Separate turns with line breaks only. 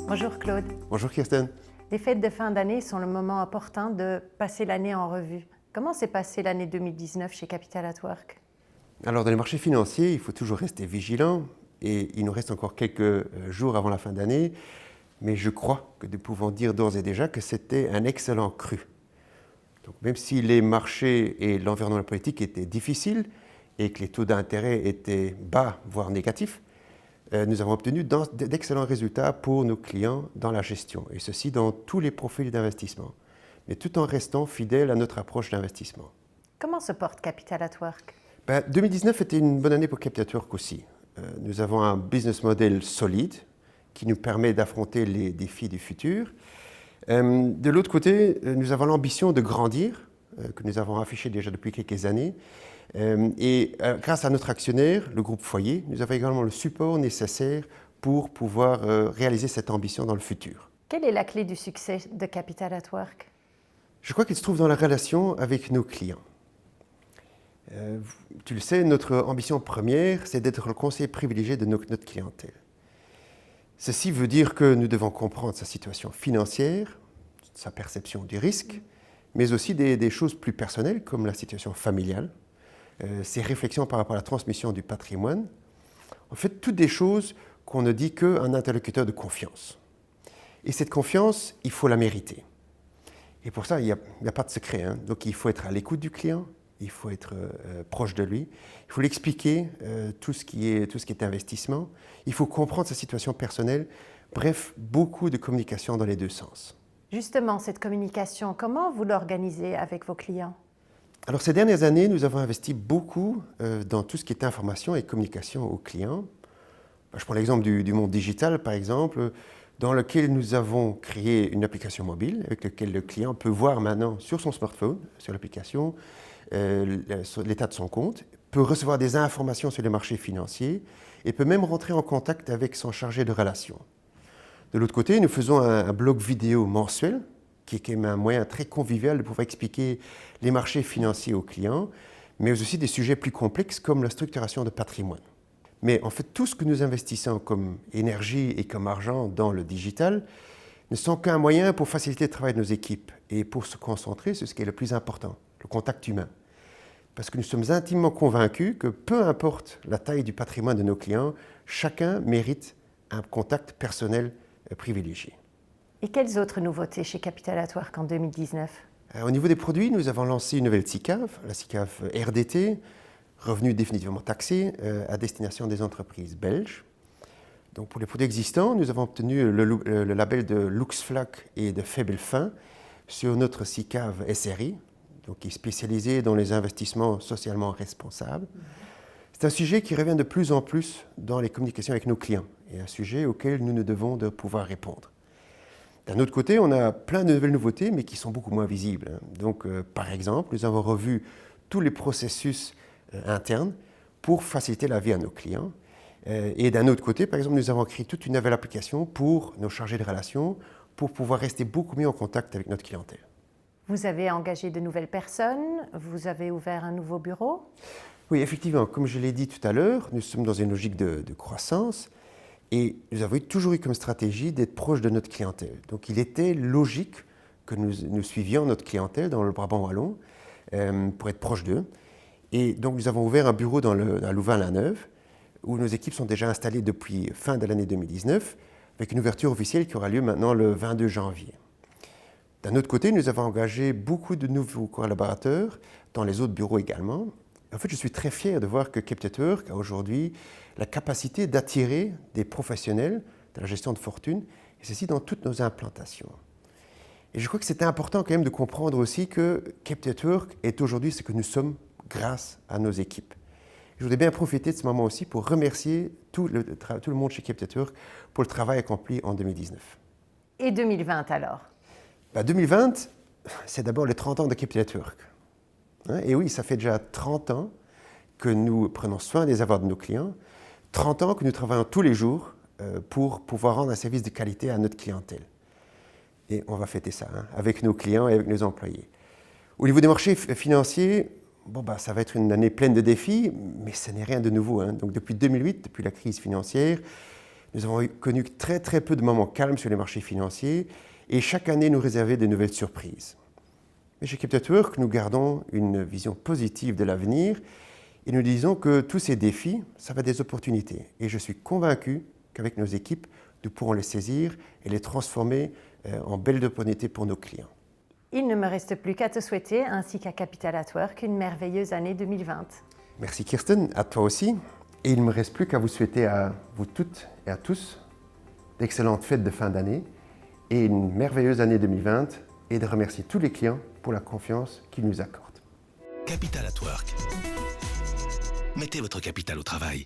Bonjour Claude.
Bonjour Kirsten.
Les fêtes de fin d'année sont le moment opportun de passer l'année en revue. Comment s'est passée l'année 2019 chez Capital at Work?
Alors dans les marchés financiers, il faut toujours rester vigilant et il nous reste encore quelques jours avant la fin d'année, mais je crois que nous pouvons dire d'ores et déjà que c'était un excellent cru. Donc même si les marchés et l'environnement politique étaient difficiles et que les taux d'intérêt étaient bas, voire négatifs, nous avons obtenu d'excellents résultats pour nos clients dans la gestion, et ceci dans tous les profils d'investissement, mais tout en restant fidèles à notre approche d'investissement.
Comment se porte Capital at Work?
2019 était une bonne année pour Capital at Work aussi. Nous avons un business model solide qui nous permet d'affronter les défis du futur. De l'autre côté, nous avons l'ambition de grandir, que nous avons affiché déjà depuis quelques années. Grâce à notre actionnaire, le groupe Foyer, nous avons également le support nécessaire pour pouvoir réaliser cette ambition dans le futur.
Quelle est la clé du succès de Capital at Work?
Je crois qu'il se trouve dans la relation avec nos clients. Tu le sais, notre ambition première, c'est d'être le conseiller privilégié de notre clientèle. Ceci veut dire que nous devons comprendre sa situation financière, sa perception du risque, mais aussi des choses plus personnelles comme la situation familiale, ses réflexions par rapport à la transmission du patrimoine. En fait, toutes des choses qu'on ne dit qu'un interlocuteur de confiance. Et cette confiance, il faut la mériter. Et pour ça, il n'y a pas de secret, hein. Donc il faut être à l'écoute du client, il faut être proche de lui, il faut lui expliquer tout ce qui est investissement, il faut comprendre sa situation personnelle, bref, beaucoup de communication dans les deux sens.
Justement, cette communication, comment vous l'organisez avec vos clients?
Alors ces dernières années, nous avons investi beaucoup dans tout ce qui est information et communication aux clients. Je prends l'exemple du monde digital, par exemple, dans lequel nous avons créé une application mobile avec laquelle le client peut voir maintenant sur son smartphone, sur l'application, l'état de son compte, peut recevoir des informations sur les marchés financiers et peut même rentrer en contact avec son chargé de relations. De l'autre côté, nous faisons un blog vidéo mensuel qui est quand même un moyen très convivial de pouvoir expliquer les marchés financiers aux clients, mais aussi des sujets plus complexes comme la structuration de patrimoine. Mais en fait, tout ce que nous investissons comme énergie et comme argent dans le digital ne sont qu'un moyen pour faciliter le travail de nos équipes et pour se concentrer sur ce qui est le plus important, le contact humain. Parce que nous sommes intimement convaincus que peu importe la taille du patrimoine de nos clients, chacun mérite un contact personnel privilégié.
Et quelles autres nouveautés chez Capital at Work en 2019?
Au niveau des produits, nous avons lancé une nouvelle SICAV, la SICAV RDT, revenu définitivement taxé à destination des entreprises belges. Donc pour les produits existants, nous avons obtenu le label de LuxFlac et de Faible Fin sur notre SICAV SRI, donc qui est spécialisé dans les investissements socialement responsables. C'est un sujet qui revient de plus en plus dans les communications avec nos clients et un sujet auquel nous devons de pouvoir répondre. D'un autre côté, on a plein de nouvelles nouveautés, mais qui sont beaucoup moins visibles. Donc, par exemple, nous avons revu tous les processus internes pour faciliter la vie à nos clients. Et d'un autre côté, par exemple, nous avons créé toute une nouvelle application pour nos chargés de relations, pour pouvoir rester beaucoup mieux en contact avec notre clientèle.
Vous avez engagé de nouvelles personnes, vous avez ouvert un nouveau bureau?
Oui, effectivement, comme je l'ai dit tout à l'heure, nous sommes dans une logique de croissance. Et nous avons toujours eu comme stratégie d'être proche de notre clientèle. Donc il était logique que nous suivions notre clientèle dans le Brabant wallon pour être proche d'eux. Et donc nous avons ouvert un bureau à Louvain-la-Neuve où nos équipes sont déjà installées depuis fin de l'année 2019 avec une ouverture officielle qui aura lieu maintenant le 22 janvier. D'un autre côté, nous avons engagé beaucoup de nouveaux collaborateurs dans les autres bureaux également. En fait, je suis très fier de voir que Capital at Work a aujourd'hui la capacité d'attirer des professionnels de la gestion de fortune, et ceci dans toutes nos implantations. Et je crois que c'est important quand même de comprendre aussi que Capital at Work est aujourd'hui ce que nous sommes grâce à nos équipes. Je voudrais bien profiter de ce moment aussi pour remercier tout le monde chez Capital at Work pour le travail accompli en 2019.
Et 2020 alors?
2020, c'est d'abord les 30 ans de Capital at Work. Et oui, ça fait déjà 30 ans que nous prenons soin des avoirs de nos clients, 30 ans que nous travaillons tous les jours pour pouvoir rendre un service de qualité à notre clientèle. Et on va fêter ça avec nos clients et avec nos employés. Au niveau des marchés financiers, ça va être une année pleine de défis, mais ce n'est rien de nouveau. Donc depuis 2008, depuis la crise financière, Nous avons connu très très peu de moments calmes sur les marchés financiers et chaque année nous réservait de nouvelles surprises. Mais chez Capital@Work, nous gardons une vision positive de l'avenir et nous disons que tous ces défis, ça va être des opportunités. Et je suis convaincu qu'avec nos équipes, nous pourrons les saisir et les transformer en belles opportunités pour nos clients.
Il ne me reste plus qu'à te souhaiter, ainsi qu'à Capital@Work, une merveilleuse année 2020.
Merci Kirsten, à toi aussi. Et il ne me reste plus qu'à vous souhaiter à vous toutes et à tous d'excellentes fêtes de fin d'année et une merveilleuse année 2020 et de remercier tous les clients pour la confiance qu'ils nous accordent.
Capital@Work. Mettez votre capital au travail.